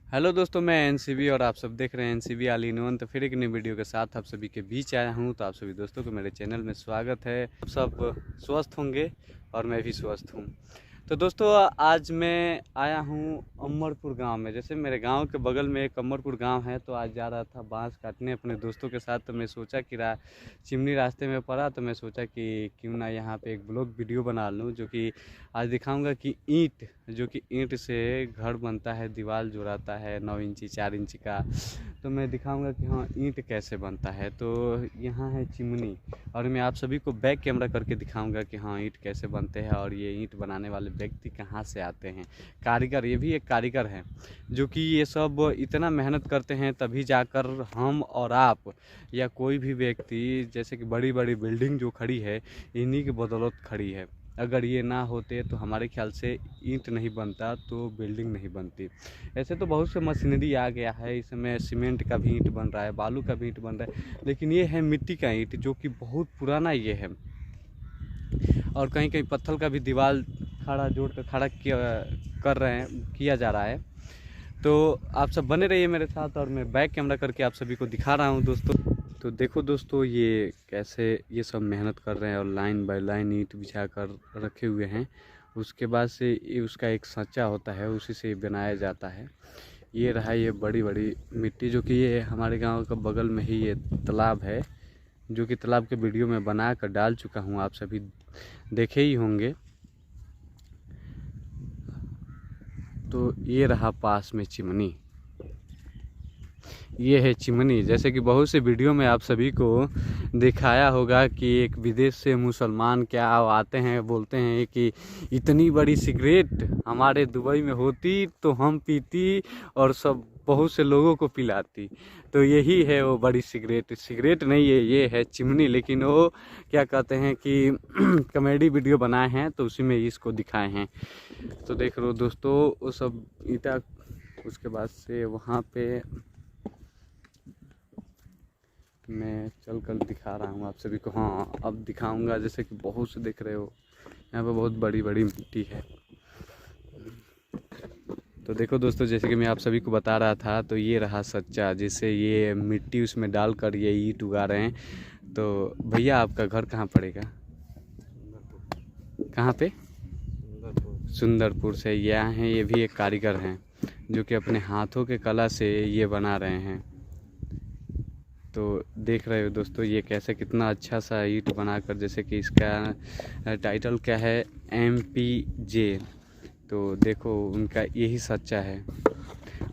Hello दोस्तों, मैं NCB और आप सब देख रहे हैं एनसीबी ऑल इन वन। तो फिर एक नई वीडियो के साथ आप सभी के बीच आया हूं। तो आप सभी दोस्तों को मेरे चैनल में स्वागत है। आप सब स्वस्थ होंगे और मैं भी स्वस्थ हूं। तो दोस्तों, आज मैं आया हूं अमरपुर गांव में। जैसे मेरे गांव के बगल में एक अमरपुर गांव है, तो आज जा रहा था बांस काटने अपने दोस्तों के साथ। तो मैं सोचा कि चिमनी रास्ते में पड़ा, तो मैं सोचा कि क्यों ना यहाँ पे एक ब्लॉग वीडियो बना लूँ, जो कि आज दिखाऊंगा कि ईंट से घर बनता है, दीवार जो रहता है 9 इंची 4 इंची का। तो मैं दिखाऊंगा कि हाँ, ईंट कैसे बनता है। तो यहाँ है चिमनी, और मैं आप सभी को बैक कैमरा करके दिखाऊंगा कि हाँ, ईंट कैसे बनते हैं और ये ईंट बनाने वाले व्यक्ति कहाँ से आते हैं। कारीगर, ये भी एक कारीगर हैं जो कि ये सब इतना मेहनत करते हैं, तभी जाकर हम और आप या कोई भी व्यक्ति, जैसे कि बड़ी बड़ी बिल्डिंग जो खड़ी है, इन्हीं की बदौलत खड़ी है। अगर ये ना होते तो हमारे ख्याल से ईंट नहीं बनता, तो बिल्डिंग नहीं बनती। ऐसे तो बहुत से मशीनरी आ गया है, इस समय सीमेंट का भी ईंट बन रहा है, बालू का भी ईंट बन रहा है, लेकिन ये है मिट्टी का ईंट, जो कि बहुत पुराना ये है। और कहीं कहीं पत्थर का भी दीवार खड़ा जोड़ कर खड़ा किया जा रहा है। तो आप सब बने रहिए मेरे साथ, और मैं बैक कैमरा करके आप सभी को दिखा रहा हूँ दोस्तों। तो देखो दोस्तों, ये कैसे ये सब मेहनत कर रहे हैं और लाइन बाय लाइन ईंट बिछा कर रखे हुए हैं। उसके बाद से ये उसका एक सांचा होता है, उसी से बनाया जाता है। ये रहा ये बड़ी बड़ी मिट्टी, जो कि ये हमारे गांव का बगल में ही ये तालाब है, जो कि तालाब के वीडियो में बना कर डाल चुका हूँ, आप सभी देखे ही होंगे। तो ये रहा पास में चिमनी, ये है चिमनी। जैसे कि बहुत से वीडियो में आप सभी को दिखाया होगा कि एक विदेश से मुसलमान क्या आते हैं, बोलते हैं कि इतनी बड़ी सिगरेट हमारे दुबई में होती तो हम पीती और सब बहुत से लोगों को पिलाती। तो यही है वो बड़ी सिगरेट नहीं है, ये है चिमनी। लेकिन वो क्या कहते हैं कि कॉमेडी वीडियो बनाए हैं, तो उसी में इसको दिखाए हैं। तो देख लो दोस्तों, वो सब ईटा, उसके बाद से वहाँ पे मैं चल कर दिखा रहा हूँ आप सभी को। हाँ, अब दिखाऊंगा। जैसे कि बहुत से देख रहे हो, यहाँ पे बहुत बड़ी बड़ी मिट्टी है। तो देखो दोस्तों, जैसे कि मैं आप सभी को बता रहा था, तो ये रहा सच्चा, जिससे ये मिट्टी उसमें डालकर ये ईंट उगा रहे हैं। तो भैया, आपका घर कहाँ पड़ेगा? कहाँ पे? सुंदरपुर से। यहाँ हैं, ये भी एक कारीगर हैं, जो कि अपने हाथों के कला से ये बना रहे हैं। तो देख रहे हो दोस्तों, ये कैसे कितना अच्छा सा ईंट बनाकर, जैसे कि इसका टाइटल क्या है, MPJ। तो देखो, उनका यही सच्चा है।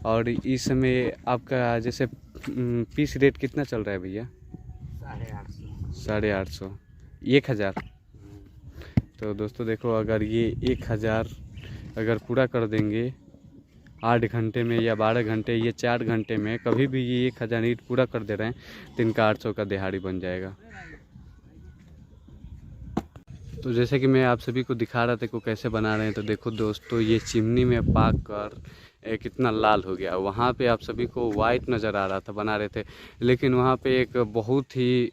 और इस समय आपका जैसे पीस रेट कितना चल रहा है भैया? 850। 1000। तो दोस्तों देखो, अगर ये 1000 अगर पूरा कर देंगे 8 घंटे में या 12 घंटे, ये 4 घंटे में, कभी भी ये 1000 ईंट पूरा कर दे रहे हैं, तो इनका 800 का दिहाड़ी बन जाएगा। तो जैसे कि मैं आप सभी को दिखा रहा था कि कैसे बना रहे हैं। तो देखो दोस्तों, ये चिमनी में पाक कर कितना लाल हो गया। वहाँ पे आप सभी को वाइट नज़र आ रहा था, बना रहे थे, लेकिन वहाँ पे एक बहुत ही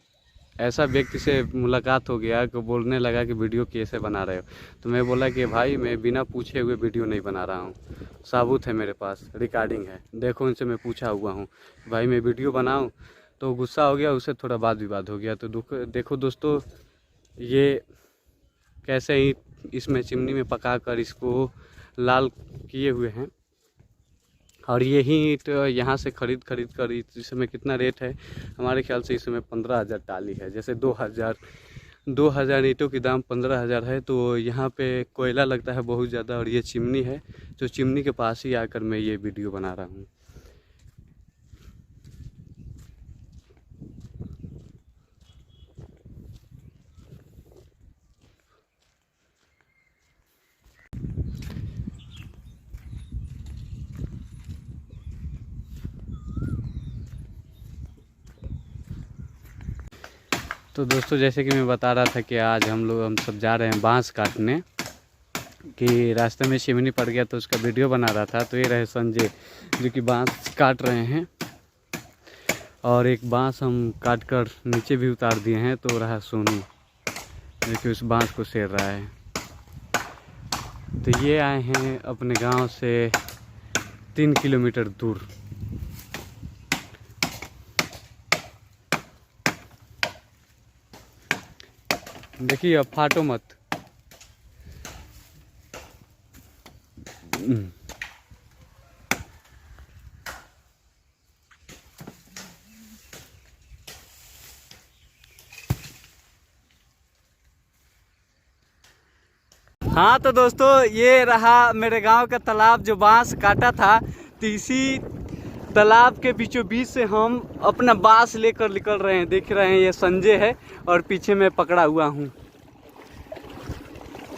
ऐसा व्यक्ति से मुलाकात हो गया कि बोलने लगा कि वीडियो कैसे बना रहे हो। तो मैं बोला कि भाई, मैं बिना पूछे हुए वीडियो नहीं बना रहा हूँ, सबूत है मेरे पास, रिकॉर्डिंग है, देखो उनसे मैं पूछा हुआ हूँ भाई मैं वीडियो बनाऊँ। तो गुस्सा हो गया, उससे थोड़ा वाद विवाद हो गया। तो देखो दोस्तों, ये कैसे ही इसमें चिमनी में पका कर इसको लाल किए हुए हैं। और यही ईंट यहाँ से खरीद कर इस समय कितना रेट है, हमारे ख्याल से इस समय 15,000 टाली है। जैसे 2000 ईंटों की दाम 15,000 है। तो यहाँ पे कोयला लगता है बहुत ज़्यादा, और ये चिमनी है, जो चिमनी के पास ही आकर मैं ये वीडियो बना रहा हूँ। तो दोस्तों, जैसे कि मैं बता रहा था कि आज हम सब जा रहे हैं बांस काटने, कि रास्ते में चिमनी पड़ गया, तो उसका वीडियो बना रहा था। तो ये रहे संजय, जो कि बांस काट रहे हैं, और एक बांस हम काट कर नीचे भी उतार दिए हैं। तो रहा सोनू, जो कि उस बांस को सेर रहा है। तो ये आए हैं अपने गांव से 3 किलोमीटर दूर। देखिए अब फाटो मत। हाँ तो दोस्तों, ये रहा मेरे गांव का तालाब जो बांस काटा था। तो इसी तालाब के बीचों बीच से हम अपना बांस लेकर निकल रहे हैं। देख रहे हैं ये संजय है और पीछे मैं पकड़ा हुआ हूँ।